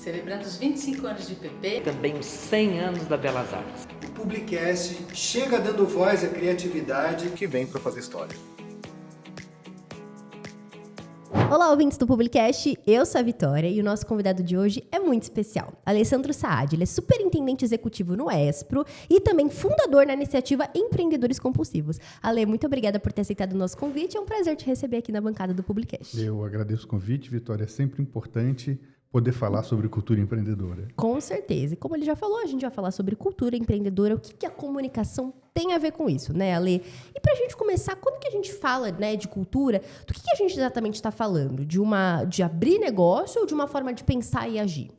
celebrando os 25 anos de PP. Também os 100 anos da Belas Artes. O Publicast chega dando voz à criatividade que vem para fazer história. Olá, ouvintes do Publicast, eu sou a Vitória e o nosso convidado de hoje é muito especial. Alessandro Saad, ele é superintendente executivo no Espro e também fundador na iniciativa Empreendedores Compulsivos. Ale, muito obrigada por ter aceitado o nosso convite, é um prazer te receber aqui na bancada do Publicast. Eu agradeço o convite, Vitória, é sempre importante poder falar sobre cultura empreendedora. Com certeza, e como ele já falou, a gente vai falar sobre cultura empreendedora, o que a comunicação tem a ver com isso, né, Ale? E pra gente começar, quando que a gente fala, né, de cultura, do que a gente exatamente está falando? De abrir negócio ou de uma forma de pensar e agir?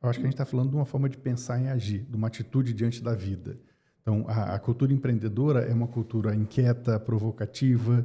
Eu acho que a gente está falando de uma forma de pensar e agir, de uma atitude diante da vida. Então, a cultura empreendedora é uma cultura inquieta, provocativa,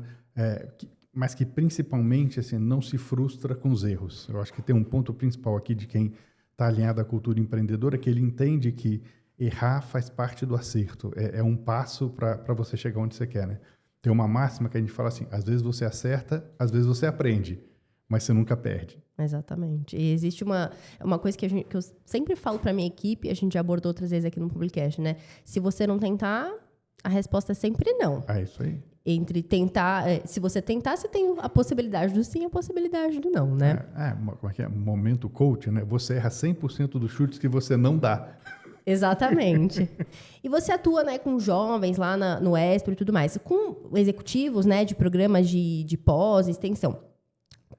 mas que principalmente assim, não se frustra com os erros. Eu acho que tem um ponto principal aqui de quem está alinhado à cultura empreendedora, que ele entende que errar faz parte do acerto, é um passo para você chegar onde você quer, né? Tem uma máxima que a gente fala assim, às vezes você acerta, às vezes você aprende, mas você nunca perde. Exatamente. E existe uma coisa que eu sempre falo para minha equipe, a gente já abordou outras vezes aqui no Publicast, né? Se você não tentar, a resposta é sempre não. É isso aí. Entre tentar, se você tentar, você tem a possibilidade do sim e a possibilidade do não, né? Como é que é? Momento coach, né? Você erra 100% dos chutes que você não dá. Exatamente. E você atua, né, com jovens lá no Espro e tudo mais, com executivos, né, de programas de pós, extensão.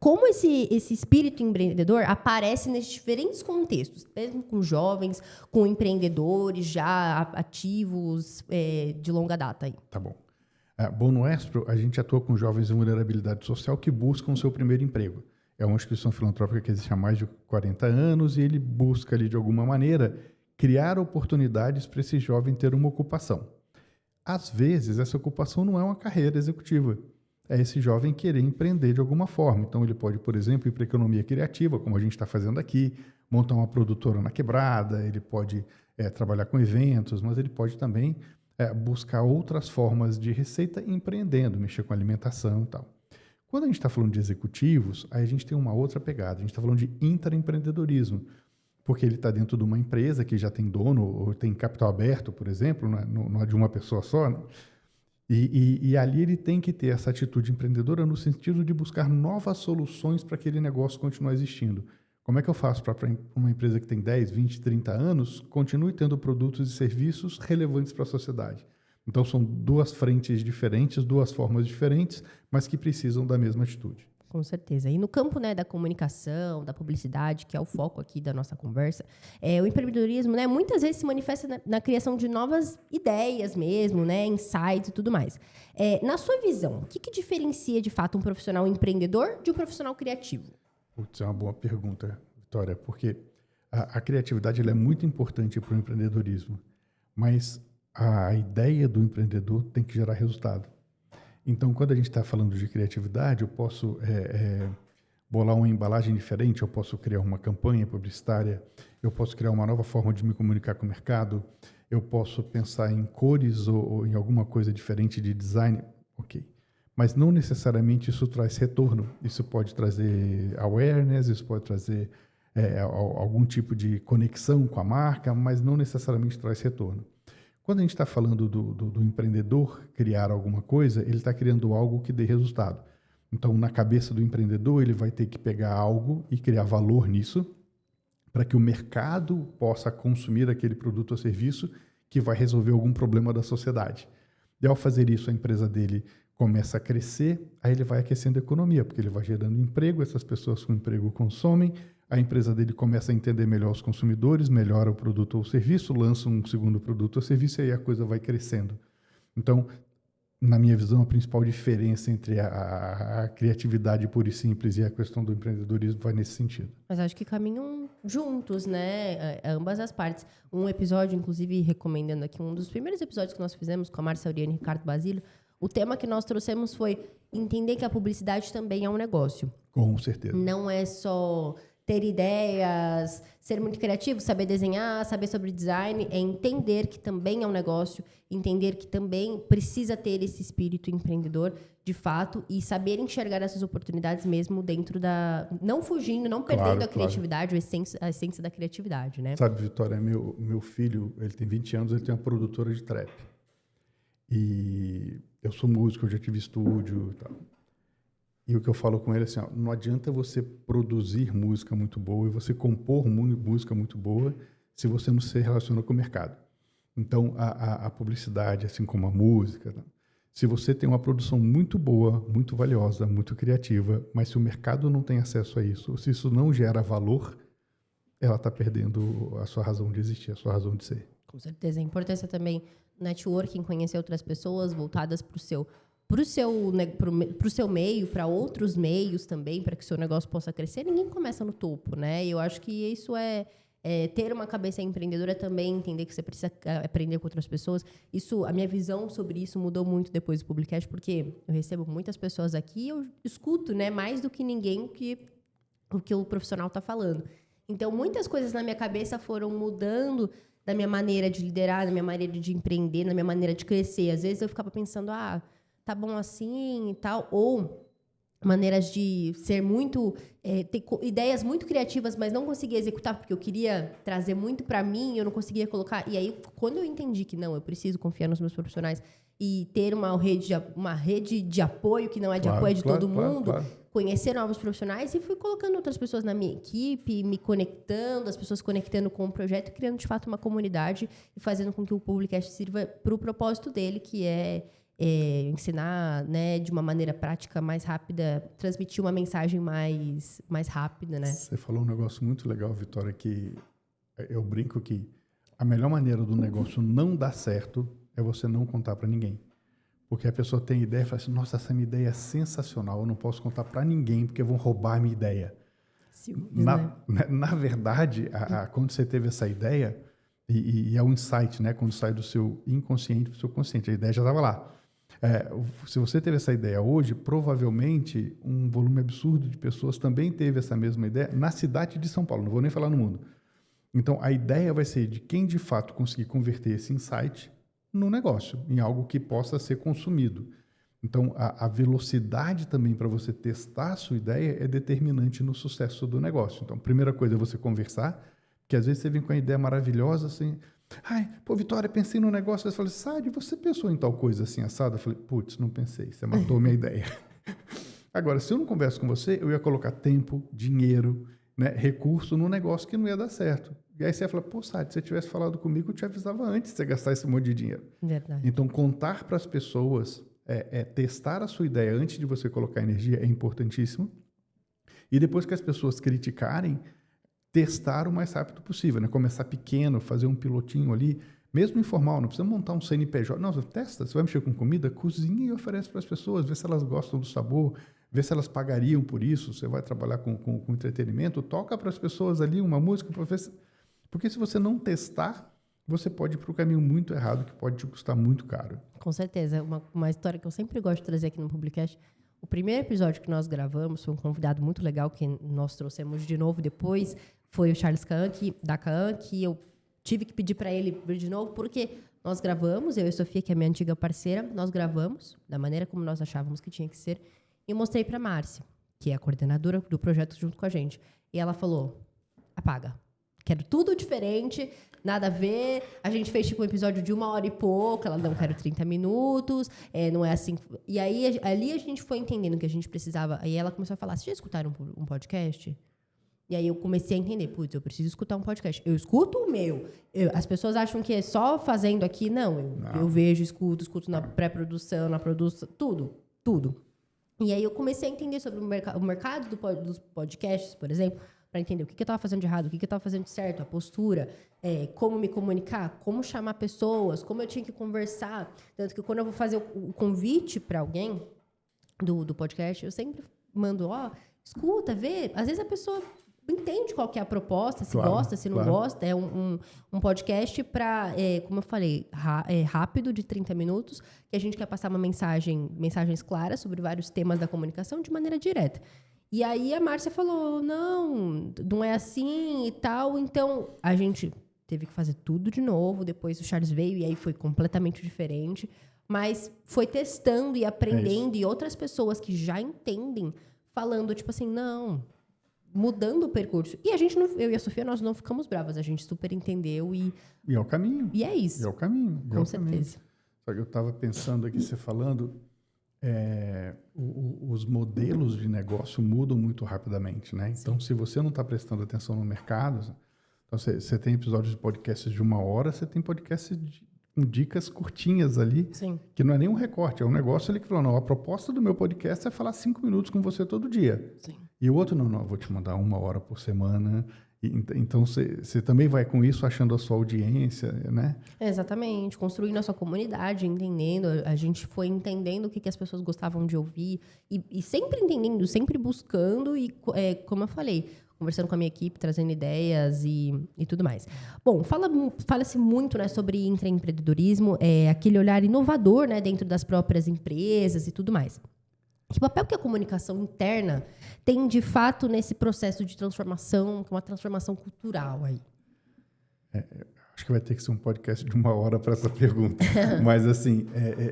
Como esse espírito empreendedor aparece nesses diferentes contextos, mesmo com jovens, com empreendedores já ativos de longa data aí? Tá bom. Bom, no Espro, a gente atua com jovens em vulnerabilidade social que buscam o seu primeiro emprego. É uma instituição filantrópica que existe há mais de 40 anos e ele busca ali, de alguma maneira, criar oportunidades para esse jovem ter uma ocupação. Às vezes, essa ocupação não é uma carreira executiva. É esse jovem querer empreender de alguma forma. Então, ele pode, por exemplo, ir para a economia criativa, como a gente está fazendo aqui, montar uma produtora na quebrada, ele pode trabalhar com eventos, mas ele pode também buscar outras formas de receita empreendendo, mexer com alimentação e tal. Quando a gente está falando de executivos, aí a gente tem uma outra pegada. A gente está falando de intraempreendedorismo, porque ele está dentro de uma empresa que já tem dono ou tem capital aberto, por exemplo, não é de uma pessoa só, né? E ali ele tem que ter essa atitude empreendedora no sentido de buscar novas soluções para aquele negócio continuar existindo. Como é que eu faço para uma empresa que tem 10, 20, 30 anos continue tendo produtos e serviços relevantes para a sociedade? Então, são duas frentes diferentes, duas formas diferentes, mas que precisam da mesma atitude. Com certeza. E no campo, né, da comunicação, da publicidade, que é o foco aqui da nossa conversa, o empreendedorismo, né, muitas vezes se manifesta na criação de novas ideias mesmo, né, insights e tudo mais. Na sua visão, o que diferencia, de fato, um profissional empreendedor de um profissional criativo? Putz, é uma boa pergunta, Vitória, porque a criatividade ela é muito importante para o empreendedorismo, mas a ideia do empreendedor tem que gerar resultado. Então, quando a gente está falando de criatividade, eu posso bolar uma embalagem diferente, eu posso criar uma campanha publicitária, eu posso criar uma nova forma de me comunicar com o mercado, eu posso pensar em cores ou em alguma coisa diferente de design, ok. Mas não necessariamente isso traz retorno. Isso pode trazer awareness, isso pode trazer algum tipo de conexão com a marca, mas não necessariamente traz retorno. Quando a gente está falando do empreendedor criar alguma coisa, ele está criando algo que dê resultado. Então, na cabeça do empreendedor, ele vai ter que pegar algo e criar valor nisso para que o mercado possa consumir aquele produto ou serviço que vai resolver algum problema da sociedade. E ao fazer isso, a empresa dele começa a crescer, aí ele vai aquecendo a economia, porque ele vai gerando emprego, essas pessoas com emprego consomem, a empresa dele começa a entender melhor os consumidores, melhora o produto ou serviço, lança um segundo produto ou serviço e aí a coisa vai crescendo. Então, na minha visão, a principal diferença entre a criatividade pura e simples e a questão do empreendedorismo vai nesse sentido. Mas acho que caminham juntos, né? Ambas as partes. Um episódio, inclusive, recomendando aqui, um dos primeiros episódios que nós fizemos com a Márcia Auriane e Ricardo Basílio, o tema que nós trouxemos foi entender que a publicidade também é um negócio. Com certeza. Não é só ter ideias, ser muito criativo, saber desenhar, saber sobre design, é entender que também é um negócio, entender que também precisa ter esse espírito empreendedor, de fato, e saber enxergar essas oportunidades mesmo dentro da... Não fugindo, não perdendo a criatividade, a essência da criatividade, né? Sabe, Vitória, meu filho, ele tem 20 anos, ele tem uma produtora de trap. E eu sou músico, eu já tive estúdio e tal. E o que eu falo com ele é assim, ó, não adianta você produzir música muito boa e você compor música muito boa se você não se relaciona com o mercado. Então, a publicidade, assim como a música, tá? Se você tem uma produção muito boa, muito valiosa, muito criativa, mas se o mercado não tem acesso a isso, se isso não gera valor, ela está perdendo a sua razão de existir, a sua razão de ser. Com certeza. A importância também networking, conhecer outras pessoas voltadas para o seu meio, para outros meios também, para que o seu negócio possa crescer. Ninguém começa no topo, né? E eu acho que isso é ter uma cabeça empreendedora também, entender que você precisa aprender com outras pessoas. Isso, a minha visão sobre isso mudou muito depois do Publicast, porque eu recebo muitas pessoas aqui e eu escuto, né, mais do que ninguém o que o profissional está falando. Então, muitas coisas na minha cabeça foram mudando da minha maneira de liderar, da minha maneira de empreender, da minha maneira de crescer. Às vezes eu ficava pensando, tá bom assim e tal, ou maneiras de ser muito... ter ideias muito criativas, mas não conseguia executar porque eu queria trazer muito para mim, eu não conseguia colocar. E aí, quando eu entendi que não, eu preciso confiar nos meus profissionais e ter uma rede de apoio, que não é de apoio de todo mundo, conhecer novos profissionais, e fui colocando outras pessoas na minha equipe, me conectando, as pessoas conectando com o projeto, criando, de fato, uma comunidade e fazendo com que o Publicast sirva para o propósito dele, que é ensinar, né, de uma maneira prática, mais rápida, transmitir uma mensagem mais rápida, né? Você falou um negócio muito legal, Vitória, que eu brinco que a melhor maneira do negócio não dar certo é você não contar para ninguém. Porque a pessoa tem ideia e fala assim, nossa, essa minha ideia é sensacional, eu não posso contar para ninguém porque vão roubar a minha ideia. Na verdade, quando você teve essa ideia, e é um insight, né, quando sai do seu inconsciente para o seu consciente, a ideia já estava lá. Se você teve essa ideia hoje, provavelmente um volume absurdo de pessoas também teve essa mesma ideia na cidade de São Paulo, não vou nem falar no mundo. Então, a ideia vai ser de quem de fato conseguir converter esse insight no negócio, em algo que possa ser consumido. Então, a velocidade também para você testar a sua ideia é determinante no sucesso do negócio. Então, a primeira coisa é você conversar, porque às vezes você vem com uma ideia maravilhosa, assim, Vitória, pensei no negócio, você fala, Sade, você pensou em tal coisa assim, assada? Eu falei, putz, não pensei, você matou minha ideia. Agora, se eu não converso com você, eu ia colocar tempo, dinheiro, né, recurso no negócio que não ia dar certo. E aí você ia falar, Sade, se você tivesse falado comigo, eu te avisava antes de você gastar esse monte de dinheiro. Verdade. Então, contar para as pessoas, testar a sua ideia antes de você colocar energia é importantíssimo. E depois que as pessoas criticarem, testar o mais rápido possível, né? Começar pequeno, fazer um pilotinho ali, mesmo informal, não precisa montar um CNPJ. Não, testa, você vai mexer com comida, cozinha e oferece para as pessoas, vê se elas gostam do sabor, vê se elas pagariam por isso, você vai trabalhar com entretenimento, toca para as pessoas ali uma música, porque se você não testar, você pode ir para o caminho muito errado, que pode te custar muito caro. Com certeza. Uma história que eu sempre gosto de trazer aqui no Publicast. O primeiro episódio que nós gravamos foi um convidado muito legal, que nós trouxemos de novo depois, foi o Charles Kaan, da Kaan, que eu tive que pedir para ele vir de novo, porque nós gravamos, eu e a Sofia, que é minha antiga parceira, nós gravamos da maneira como nós achávamos que tinha que ser, e eu mostrei para a Márcia, que é a coordenadora do projeto junto com a gente. E ela falou, apaga, quero tudo diferente, nada a ver. A gente fez tipo um episódio de 1 hora e pouco, ela não quero 30 minutos, não é assim. E aí, ali a gente foi entendendo que a gente precisava. Aí ela começou a falar, vocês já escutaram um podcast? E aí eu comecei a entender, putz, eu preciso escutar um podcast. Eu escuto o meu. As pessoas acham que é só fazendo aqui. Não, eu vejo, escuto na pré-produção, na produção, tudo. E aí eu comecei a entender sobre o mercado dos podcasts, por exemplo, para entender o que eu estava fazendo de errado, o que eu estava fazendo de certo, a postura, como me comunicar, como chamar pessoas, como eu tinha que conversar. Tanto que quando eu vou fazer o convite para alguém do podcast, eu sempre mando, escuta, vê. Às vezes a pessoa entende qual que é a proposta, se gosta, se não gosta. É um podcast para, como eu falei, rápido, de 30 minutos, que a gente quer passar mensagens claras sobre vários temas da comunicação de maneira direta. E aí a Márcia falou, não é assim e tal. Então, a gente teve que fazer tudo de novo. Depois o Charles veio e aí foi completamente diferente. Mas foi testando e aprendendo. E outras pessoas que já entendem, falando, tipo assim, não, mudando o percurso. E a gente, eu e a Sofia, nós não ficamos bravas. A gente super entendeu e E é o caminho. E é isso. E é o caminho. Com certeza. Só que eu estava pensando aqui, você falando, os modelos de negócio mudam muito rapidamente, né? Então, se você não está prestando atenção no mercado, então você tem episódios de podcasts de 1 hora, você tem podcasts com dicas curtinhas ali, Sim. que não é nem um recorte, é um negócio ali que falou, não, a proposta do meu podcast é falar 5 minutos com você todo dia. Sim. E o outro, não, eu vou te mandar 1 hora por semana. Então, você também vai com isso achando a sua audiência, né? Exatamente. Construindo a sua comunidade, entendendo. A gente foi entendendo o que as pessoas gostavam de ouvir. E sempre entendendo, sempre buscando. E, como eu falei, conversando com a minha equipe, trazendo ideias e tudo mais. Bom, fala-se muito, né, sobre intraempreendedorismo, aquele olhar inovador, né, dentro das próprias empresas e tudo mais. Que papel que a comunicação interna tem, de fato, nesse processo de transformação, que é uma transformação cultural aí? Acho que vai ter que ser um podcast de 1 hora para essa pergunta. Mas, assim,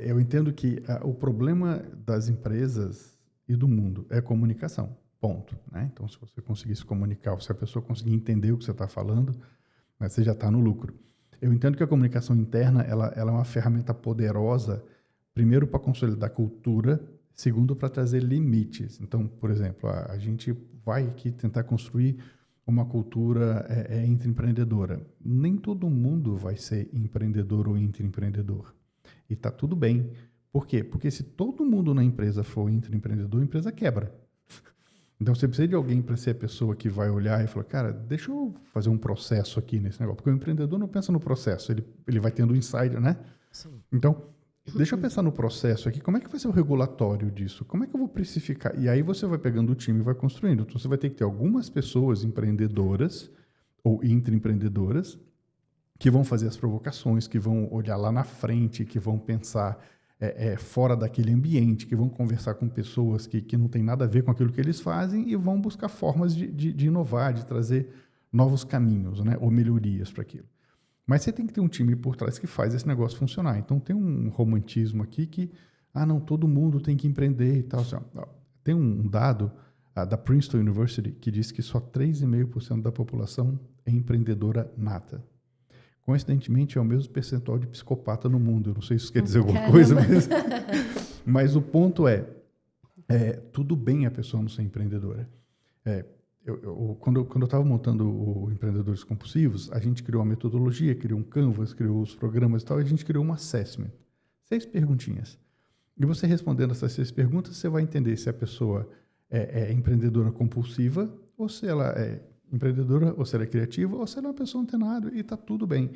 eu entendo que o problema das empresas e do mundo é comunicação, ponto. Né? Então, se você conseguir se comunicar, ou se a pessoa conseguir entender o que você está falando, né, você já está no lucro. Eu entendo que a comunicação interna ela é uma ferramenta poderosa, primeiro, para consolidar a cultura, segundo, para trazer limites. Então, por exemplo, a gente vai aqui tentar construir uma cultura intraempreendedora. Nem todo mundo vai ser empreendedor ou intraempreendedor. E está tudo bem. Por quê? Porque se todo mundo na empresa for intraempreendedor, a empresa quebra. Então, você precisa de alguém para ser a pessoa que vai olhar e falar, cara, deixa eu fazer um processo aqui nesse negócio. Porque o empreendedor não pensa no processo, ele vai tendo um insider, né? Sim. Então, deixa eu pensar no processo aqui, como é que vai ser o regulatório disso? Como é que eu vou precificar? E aí você vai pegando o time e vai construindo. Então, você vai ter que ter algumas pessoas empreendedoras ou intraempreendedoras que vão fazer as provocações, que vão olhar lá na frente, que vão pensar fora daquele ambiente, que vão conversar com pessoas que não tem nada a ver com aquilo que eles fazem e vão buscar formas de inovar, de trazer novos caminhos, né? Ou melhorias para aquilo. Mas você tem que ter um time por trás que faz esse negócio funcionar. Então, tem um romantismo aqui que, não, todo mundo tem que empreender e tal. Tem um dado da Princeton University que diz que só 3,5% da população é empreendedora nata. Coincidentemente, é o mesmo percentual de psicopata no mundo. Eu não sei se isso quer dizer alguma coisa, mas o ponto tudo bem a pessoa não ser empreendedora. Quando eu estava montando o Empreendedores Compulsivos, a gente criou uma metodologia, criou um Canvas, criou os programas e tal, e a gente criou um assessment. 6 perguntinhas. E você respondendo essas 6 perguntas, você vai entender se a pessoa é empreendedora compulsiva, ou se ela é empreendedora, ou se ela é criativa, ou se ela é uma pessoa antenada, e está tudo bem.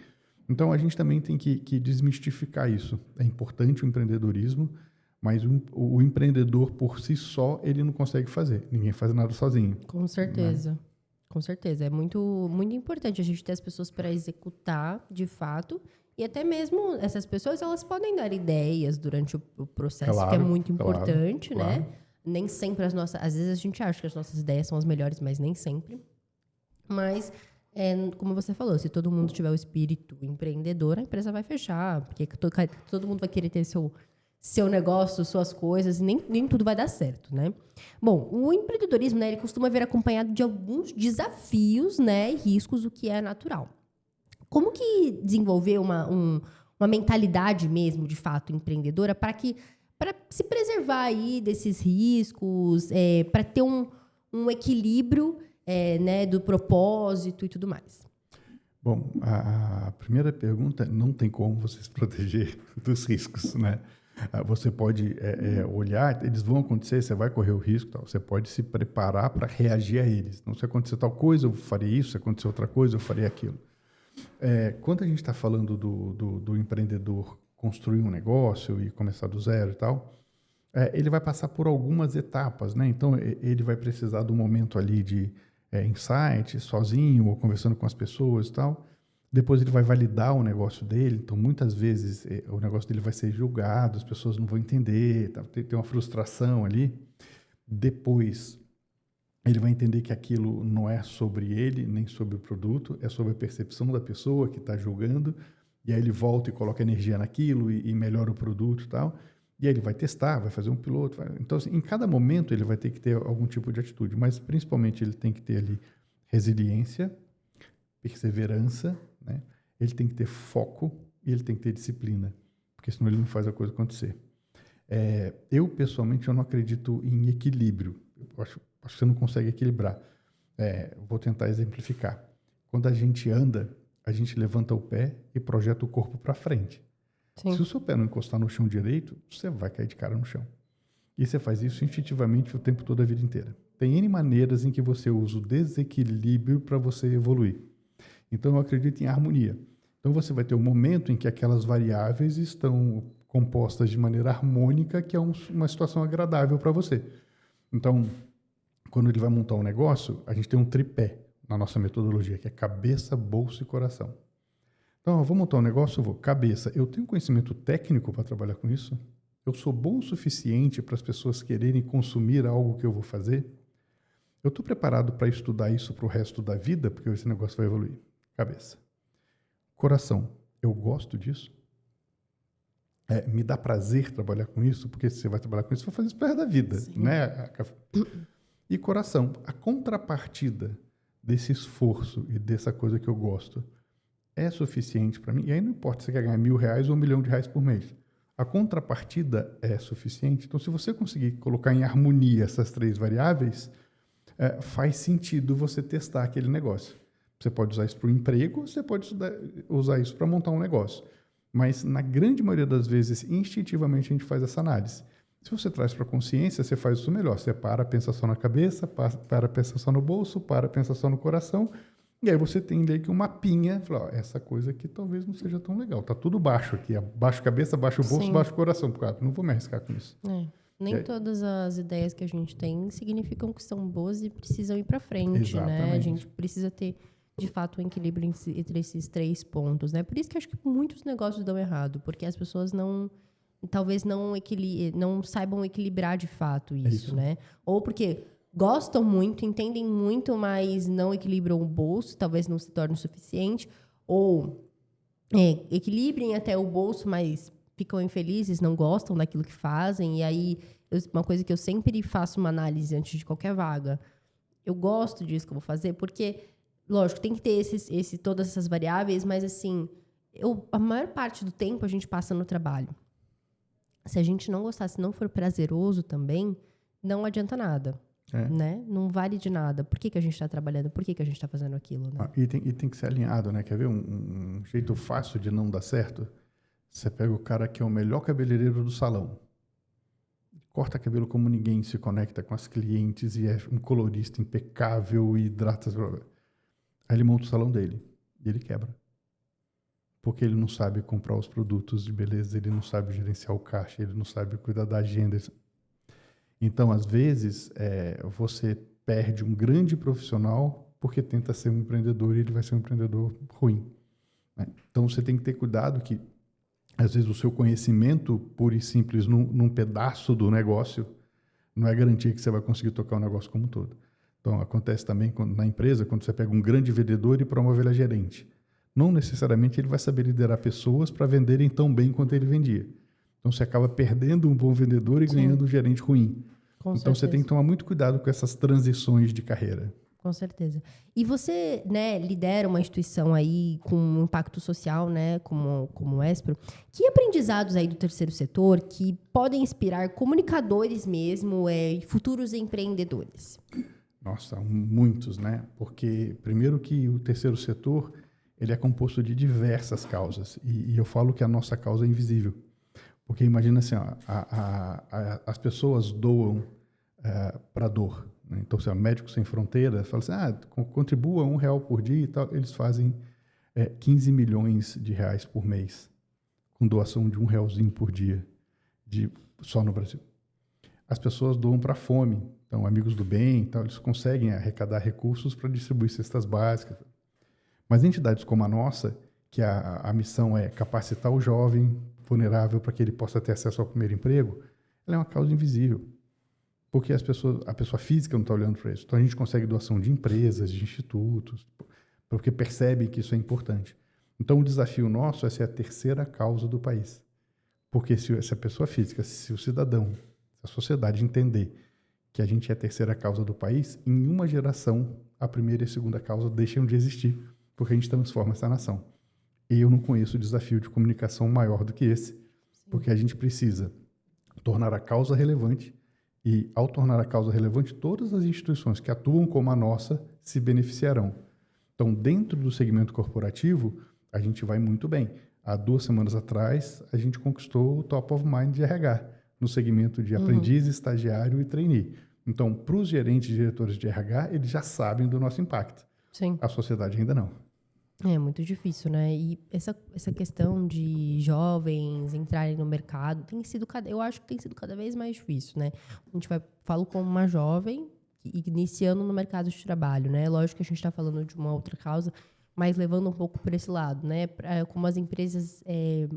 Então, a gente também tem que desmistificar isso. É importante o empreendedorismo, mas o empreendedor, por si só, ele não consegue fazer. Ninguém faz nada sozinho. Com certeza. Né? Com certeza. É muito, muito importante a gente ter as pessoas para executar, de fato. E até mesmo essas pessoas, elas podem dar ideias durante o processo, claro, que é muito importante, claro. Né? Nem sempre as nossas... Às vezes a gente acha que as nossas ideias são as melhores, mas nem sempre. Mas, como você falou, se todo mundo tiver o espírito empreendedor, a empresa vai fechar. Porque todo mundo vai querer ter seu negócio, suas coisas, e nem tudo vai dar certo, né? Bom, o empreendedorismo, né, ele costuma vir acompanhado de alguns desafios, né, e riscos, o que é natural. Como que desenvolver uma mentalidade mesmo, de fato, empreendedora, para se preservar aí desses riscos, para ter um equilíbrio, né, do propósito e tudo mais? Bom, a primeira pergunta, não tem como você se proteger dos riscos, né? Você pode olhar, eles vão acontecer, você vai correr o risco, tal. Você pode se preparar para reagir a eles. Então, se acontecer tal coisa, eu faria isso, se acontecer outra coisa, eu faria aquilo. Quando a gente está falando do empreendedor construir um negócio e começar do zero e tal, ele vai passar por algumas etapas, né? Então, ele vai precisar do momento ali de insight, sozinho ou conversando com as pessoas e tal. Depois ele vai validar o negócio dele, então muitas vezes o negócio dele vai ser julgado, as pessoas não vão entender, tá? Tem uma frustração ali. Depois ele vai entender que aquilo não é sobre ele, nem sobre o produto, é sobre a percepção da pessoa que está julgando, e aí ele volta e coloca energia naquilo e melhora o produto e tal, e aí ele vai testar, vai fazer um piloto. Então, assim, em cada momento ele vai ter que ter algum tipo de atitude, mas principalmente ele tem que ter ali resiliência, perseverança, né? Ele tem que ter foco e ele tem que ter disciplina, porque senão ele não faz a coisa acontecer. Eu, pessoalmente, eu não acredito em equilíbrio. Eu acho que você não consegue equilibrar. Vou tentar exemplificar. Quando a gente anda, a gente levanta o pé e projeta o corpo para frente. Sim. Se o seu pé não encostar no chão direito, você vai cair de cara no chão. E você faz isso instintivamente o tempo todo, a vida inteira. Tem N maneiras em que você usa o desequilíbrio para você evoluir. Então, eu acredito em harmonia. Então, você vai ter um momento em que aquelas variáveis estão compostas de maneira harmônica, que é uma situação agradável para você. Então, quando ele vai montar um negócio, a gente tem um tripé na nossa metodologia, que é cabeça, bolso e coração. Então, eu vou montar um negócio, eu vou cabeça. Eu tenho conhecimento técnico para trabalhar com isso? Eu sou bom o suficiente para as pessoas quererem consumir algo que eu vou fazer? Eu estou preparado para estudar isso para o resto da vida, porque esse negócio vai evoluir. Cabeça. Coração. Eu gosto disso? Me dá prazer trabalhar com isso, porque se você vai trabalhar com isso, você vai fazer isso para o resto da vida. Né? E coração. A contrapartida desse esforço e dessa coisa que eu gosto é suficiente para mim? E aí não importa se você quer ganhar R$1.000 ou R$1 milhão por mês. A contrapartida é suficiente? Então, se você conseguir colocar em harmonia essas 3 variáveis, faz sentido você testar aquele negócio. Você pode usar isso para o emprego, você pode usar isso para montar um negócio. Mas, na grande maioria das vezes, instintivamente, a gente faz essa análise. Se você traz para a consciência, você faz isso melhor. Você para, pensa só na cabeça, para, pensa só no bolso, para, pensa só no coração. E aí você tem ali um mapinha, fala, essa coisa aqui talvez não seja tão legal. Tá tudo baixo aqui, baixo cabeça, baixo bolso, Sim. baixo coração. Não vou me arriscar com isso. Nem todas as ideias que a gente tem significam que são boas e precisam ir para frente, Exatamente. né? A gente precisa ter, de fato, um equilíbrio entre esses 3 pontos, né? Por isso que acho que muitos negócios dão errado, porque as pessoas talvez não saibam equilibrar de fato isso, né? Ou porque gostam muito, entendem muito, mas não equilibram o bolso, talvez não se torne o suficiente, ou equilibrem até o bolso, mas ficam infelizes, não gostam daquilo que fazem, e aí, uma coisa que eu sempre faço uma análise antes de qualquer vaga, eu gosto disso que eu vou fazer, porque, lógico, tem que ter todas essas variáveis, mas assim, a maior parte do tempo a gente passa no trabalho. Se a gente não gostar, se não for prazeroso também, não adianta nada. Né? Não vale de nada. Por que a gente está trabalhando? Por que a gente está fazendo aquilo? Né? E tem que ser alinhado, né? Quer ver um jeito fácil de não dar certo? Você pega o cara que é o melhor cabeleireiro do salão. Corta cabelo como ninguém, se conecta com as clientes e é um colorista impecável e hidrata. Aí ele monta o salão dele e ele quebra. Porque ele não sabe comprar os produtos de beleza, ele não sabe gerenciar o caixa, ele não sabe cuidar da agenda. Então, às vezes, você perde um grande profissional porque tenta ser um empreendedor e ele vai ser um empreendedor ruim. Né? Então, você tem que ter cuidado que, às vezes, o seu conhecimento puro e simples num pedaço do negócio não é garantia que você vai conseguir tocar o negócio como um todo. Então, acontece também na empresa, quando você pega um grande vendedor e promove ele a gerente. Não necessariamente ele vai saber liderar pessoas para venderem tão bem quanto ele vendia. Então, você acaba perdendo um bom vendedor e ganhando um gerente ruim. Então, você tem que tomar muito cuidado com essas transições de carreira. Com certeza. E você, né, lidera uma instituição aí com um impacto social, né, como o Espero. Que aprendizados aí do terceiro setor que podem inspirar comunicadores mesmo e futuros empreendedores? Nossa, muitos, né? Porque, primeiro que o terceiro setor, ele é composto de diversas causas. E eu falo que a nossa causa é invisível. Porque imagina assim, ó, as pessoas doam para dor. Né? Então, assim, Médicos Sem Fronteiras fala assim, contribua R$1 por dia e tal. Eles fazem 15 milhões de reais por mês, com doação de R$1 por dia, só no Brasil. As pessoas doam para a fome. Então, Amigos do Bem, então, eles conseguem arrecadar recursos para distribuir cestas básicas. Mas entidades como a nossa, que a missão é capacitar o jovem vulnerável para que ele possa ter acesso ao primeiro emprego, ela é uma causa invisível. porque a pessoa física não está olhando para isso. Então, a gente consegue doação de empresas, de institutos, porque percebem que isso é importante. Então, o desafio nosso é ser a terceira causa do país. Porque se a pessoa física, se o cidadão, se a sociedade entender que a gente é a terceira causa do país, em uma geração, a primeira e a segunda causa deixam de existir, porque a gente transforma essa nação. E eu não conheço desafio de comunicação maior do que esse, porque a gente precisa tornar a causa relevante e, ao tornar a causa relevante, todas as instituições que atuam como a nossa se beneficiarão. Então, dentro do segmento corporativo, a gente vai muito bem. Há 2 semanas atrás, a gente conquistou o Top of Mind de RH, no segmento de aprendiz, estagiário e trainee. Então, para os gerentes e diretores de RH, eles já sabem do nosso impacto. Sim. A sociedade ainda não. É muito difícil, né? E essa questão de jovens entrarem no mercado eu acho que tem sido cada vez mais difícil, né? A gente falo como uma jovem iniciando no mercado de trabalho, né? Lógico que a gente está falando de uma outra causa, mas levando um pouco por esse lado, né? Como as empresas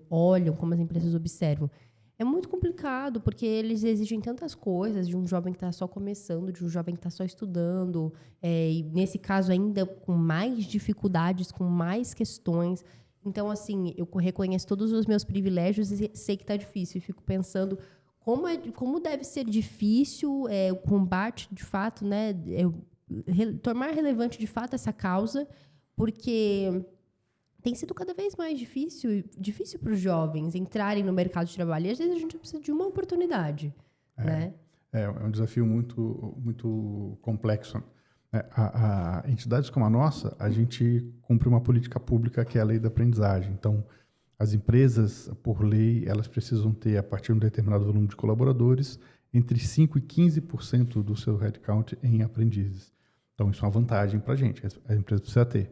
olham, como as empresas observam. É muito complicado, porque eles exigem tantas coisas de um jovem que está só começando, de um jovem que está só estudando, e nesse caso ainda com mais dificuldades, com mais questões. Então, assim, eu reconheço todos os meus privilégios e sei que está difícil. E fico pensando como deve ser difícil o combate, de fato, né? Tornar relevante, de fato, essa causa, porque tem sido cada vez mais difícil para os jovens entrarem no mercado de trabalho. E às vezes a gente precisa de uma oportunidade, né? É um desafio muito, muito complexo. A entidades como a nossa, a gente cumpre uma política pública que é a lei da aprendizagem. Então, as empresas, por lei, elas precisam ter, a partir de um determinado volume de colaboradores, entre 5% e 15% do seu headcount em aprendizes. Então, isso é uma vantagem para a gente. A empresa precisa ter.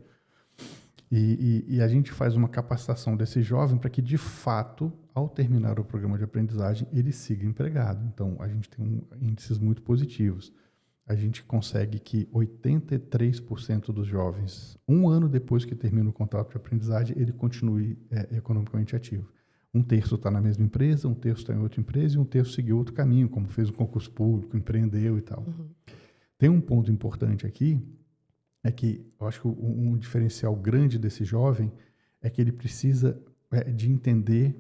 E a gente faz uma capacitação desse jovem para que, de fato, ao terminar o programa de aprendizagem, ele siga empregado. Então, a gente tem índices muito positivos. A gente consegue que 83% dos jovens, 1 ano depois que termina o contrato de aprendizagem, ele continue economicamente ativo. 1/3 está na mesma empresa, 1/3 está em outra empresa e 1/3 seguiu outro caminho, como fez o concurso público, empreendeu e tal. Tem um ponto importante aqui, é que eu acho que um diferencial grande desse jovem é que ele precisa de entender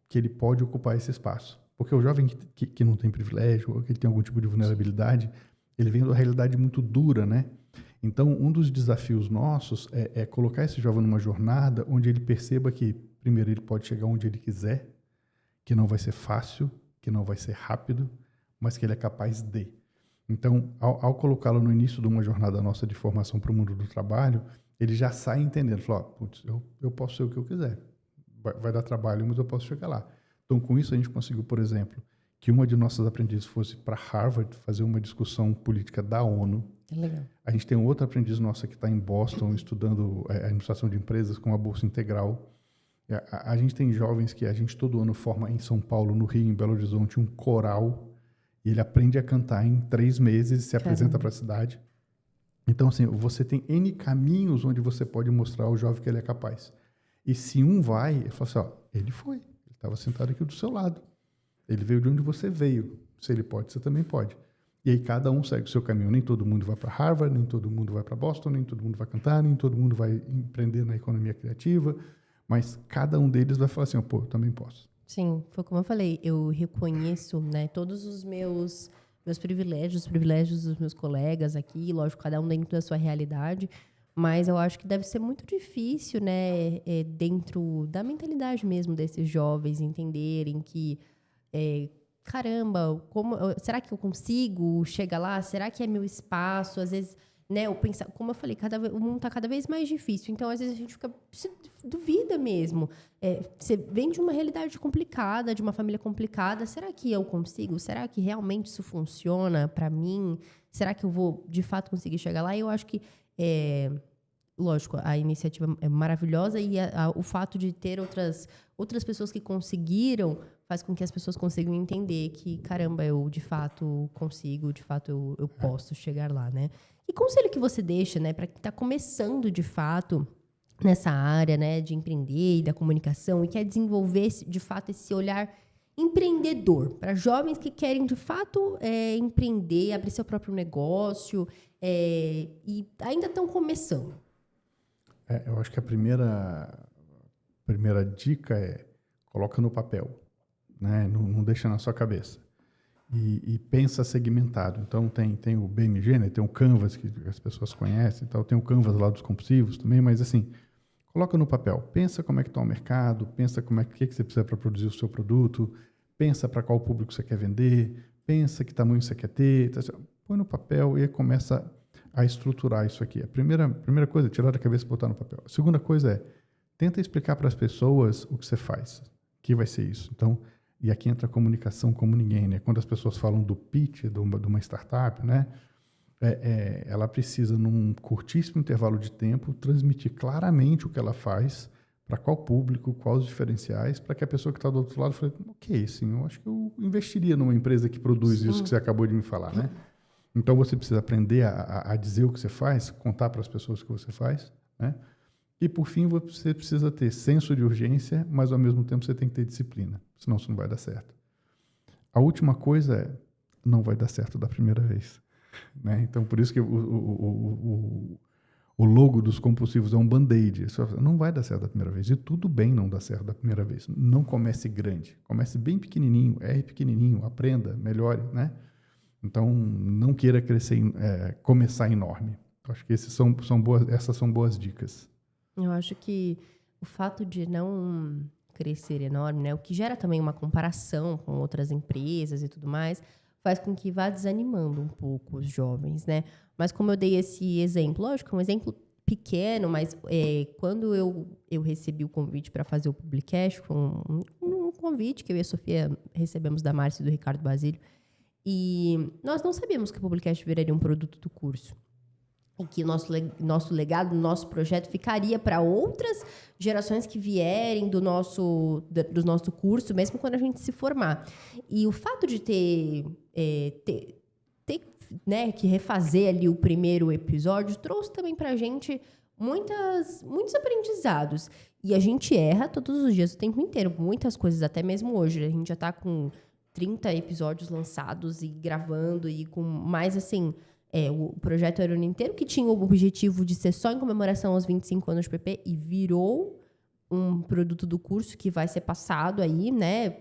que ele pode ocupar esse espaço. Porque o jovem que não tem privilégio, ou que ele tem algum tipo de vulnerabilidade, ele vem de uma realidade muito dura, né? Então, um dos desafios nossos é colocar esse jovem numa jornada onde ele perceba que, primeiro, ele pode chegar onde ele quiser, que não vai ser fácil, que não vai ser rápido, mas que ele é capaz de. Então, ao colocá-lo no início de uma jornada nossa de formação para o mundo do trabalho, ele já sai entendendo, fala, putz, eu posso ser o que eu quiser, vai dar trabalho, mas eu posso chegar lá. Então, com isso, a gente conseguiu, por exemplo, que uma de nossas aprendizes fosse para Harvard fazer uma discussão política da ONU. Legal. A gente tem outra aprendiz nossa que está em Boston estudando administração de empresas com uma bolsa integral. A gente tem jovens que a gente todo ano forma em São Paulo, no Rio, em Belo Horizonte, um coral. E ele aprende a cantar em 3 meses e se apresenta para a cidade. Então, assim, você tem N caminhos onde você pode mostrar ao jovem que ele é capaz. E se um vai, ele fala assim, ele foi. Ele estava sentado aqui do seu lado. Ele veio de onde você veio. Se ele pode, você também pode. E aí cada um segue o seu caminho. Nem todo mundo vai para Harvard, nem todo mundo vai para Boston, nem todo mundo vai cantar, nem todo mundo vai empreender na economia criativa. Mas cada um deles vai falar assim, eu também posso. Sim, foi como eu falei, eu reconheço, né, todos os meus privilégios, os privilégios dos meus colegas aqui, lógico, cada um dentro da sua realidade, mas eu acho que deve ser muito difícil, né, dentro da mentalidade mesmo desses jovens entenderem que, caramba, será que eu consigo chegar lá? Será que é meu espaço? Às vezes, né, como eu falei, o mundo está cada vez mais difícil. Então, às vezes, a gente duvida mesmo. Você vem de uma realidade complicada, de uma família complicada. Será que eu consigo? Será que realmente isso funciona para mim? Será que eu vou, de fato, conseguir chegar lá? E eu acho que, lógico, a iniciativa é maravilhosa e o fato de ter outras pessoas que conseguiram faz com que as pessoas consigam entender que, caramba, eu, de fato, consigo, de fato, eu posso chegar lá, né? E conselho que você deixa, né, para quem está começando de fato nessa área, né, de empreender e da comunicação e quer desenvolver de fato esse olhar empreendedor, para jovens que querem, de fato, empreender, abrir seu próprio negócio e ainda estão começando? Eu acho que a primeira dica é coloca no papel, né? Não deixa na sua cabeça. E pensa segmentado. Então, tem o BMG, né? Tem o Canvas, que as pessoas conhecem, então, tem o Canvas lá dos compulsivos também, mas assim, coloca no papel. Pensa como é que está o mercado, pensa o que você precisa para produzir o seu produto, pensa para qual público você quer vender, pensa que tamanho você quer ter. Põe no papel e começa a estruturar isso aqui. A primeira coisa é tirar da cabeça e botar no papel. A segunda coisa é, tenta explicar para as pessoas o que você faz, que vai ser isso. Então, e aqui entra a comunicação como ninguém, né? Quando as pessoas falam do pitch de uma startup, né? Ela precisa, num curtíssimo intervalo de tempo, transmitir claramente o que ela faz, para qual público, quais os diferenciais, para que a pessoa que está do outro lado fale, ok, sim, eu acho que eu investiria numa empresa que produz isso que você acabou de me falar, né? Então, você precisa aprender a dizer o que você faz, contar para as pessoas o que você faz, né? E, por fim, você precisa ter senso de urgência, mas, ao mesmo tempo, você tem que ter disciplina, senão isso não vai dar certo. A última coisa é, não vai dar certo da primeira vez, né? Então, por isso que o logo dos compulsivos é um band-aid. Não vai dar certo da primeira vez. E tudo bem não dar certo da primeira vez. Não comece grande. Comece bem pequenininho, erre pequenininho, aprenda, melhore, né? Então, não queira começar enorme. Acho que essas são boas dicas. Eu acho que o fato de não crescer enorme, né, o que gera também uma comparação com outras empresas e tudo mais, faz com que vá desanimando um pouco os jovens, né? Mas como eu dei esse exemplo, lógico, é um exemplo pequeno, mas quando eu recebi o convite para fazer o Publicast, foi um convite que eu e a Sofia recebemos da Márcia e do Ricardo Basílio, e nós não sabíamos que o Publicast viraria um produto do curso. E que o nosso legado, o nosso projeto ficaria para outras gerações que vierem do nosso curso, mesmo quando a gente se formar. E o fato de ter né, que refazer ali o primeiro episódio trouxe também para a gente muitos aprendizados. E a gente erra todos os dias, o tempo inteiro, muitas coisas, até mesmo hoje. A gente já está com 30 episódios lançados e gravando e com mais, assim... o projeto era o ano inteiro, que tinha o objetivo de ser só em comemoração aos 25 anos do PP e virou um produto do curso que vai ser passado aí, né,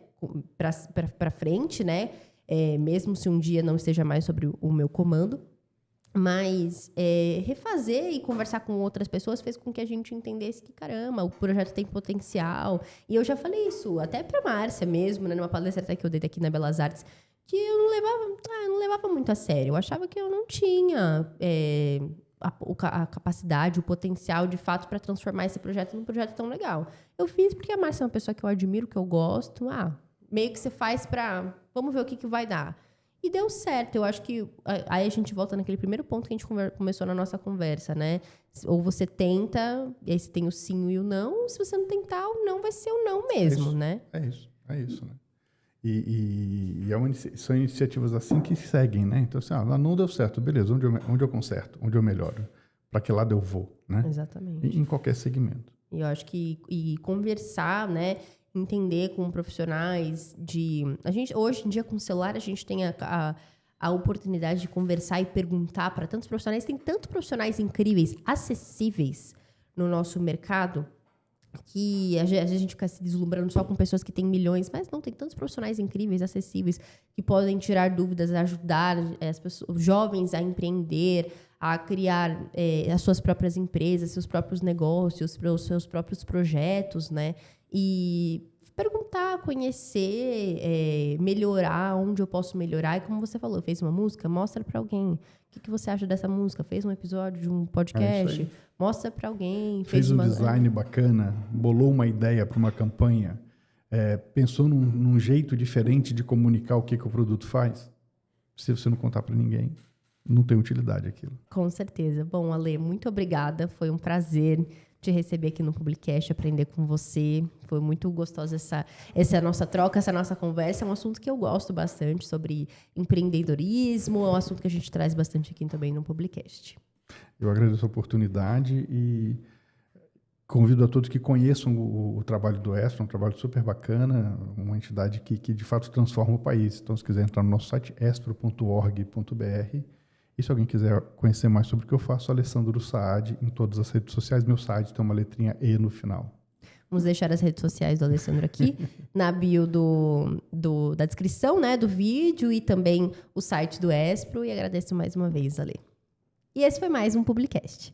para frente, né, mesmo se um dia não esteja mais sobre o meu comando. Mas refazer e conversar com outras pessoas fez com que a gente entendesse que, caramba, o projeto tem potencial. E eu já falei isso até para a Márcia mesmo, né, numa palestra até que eu dei aqui na Belas Artes, que eu não levava muito a sério. Eu achava que eu não tinha a capacidade, o potencial, de fato, para transformar esse projeto num projeto tão legal. Eu fiz porque a Márcia é uma pessoa que eu admiro, que eu gosto. Meio que você faz para... Vamos ver o que vai dar. E deu certo. Eu acho que... Aí a gente volta naquele primeiro ponto que a gente começou na nossa conversa, né? Ou você tenta, e aí você tem o sim e o não. Ou se você não tentar, o não vai ser o não mesmo, né? É isso, né? E são iniciativas assim que seguem, né? Então, assim, lá não deu certo, beleza, onde eu conserto, onde eu melhoro, para que lado eu vou, né? Exatamente. Em qualquer segmento. E eu acho que conversar, né? Entender com profissionais hoje em dia, com o celular, a gente tem a oportunidade de conversar e perguntar para tantos profissionais. Tem tantos profissionais incríveis, acessíveis no nosso mercado, que às vezes a gente fica se deslumbrando só com pessoas que têm milhões, mas não, tem tantos profissionais incríveis, acessíveis, que podem tirar dúvidas, ajudar os jovens a empreender, a criar as suas próprias empresas, seus próprios negócios, os seus próprios projetos, né? E perguntar, conhecer, melhorar, onde eu posso melhorar. E como você falou, fez uma música, mostra para alguém. O que você acha dessa música? Fez um episódio de um podcast? Mostra para alguém. Fez um design bacana, bolou uma ideia para uma campanha, pensou num jeito diferente de comunicar o que o produto faz. Se você não contar para ninguém, não tem utilidade aquilo. Com certeza. Bom, Ale, muito obrigada. Foi um prazer te receber aqui no Publicast, aprender com você. Foi muito gostosa essa nossa troca, essa nossa conversa. É um assunto que eu gosto bastante, sobre empreendedorismo. É um assunto que a gente traz bastante aqui também no Publicast. Eu agradeço a oportunidade e Convido a todos que conheçam o trabalho do Espro, um trabalho super bacana, uma entidade que de fato transforma o país. Então, se quiser entrar no nosso site, espro.org.br. E se alguém quiser conhecer mais sobre o que eu faço, Alessandro Saad, em todas as redes sociais. Meu Saad tem uma letrinha E no final. Vamos deixar as redes sociais do Alessandro aqui, na bio da descrição, né, do vídeo e também o site do Espro. E agradeço mais uma vez, Ale. E esse foi mais um Publicast.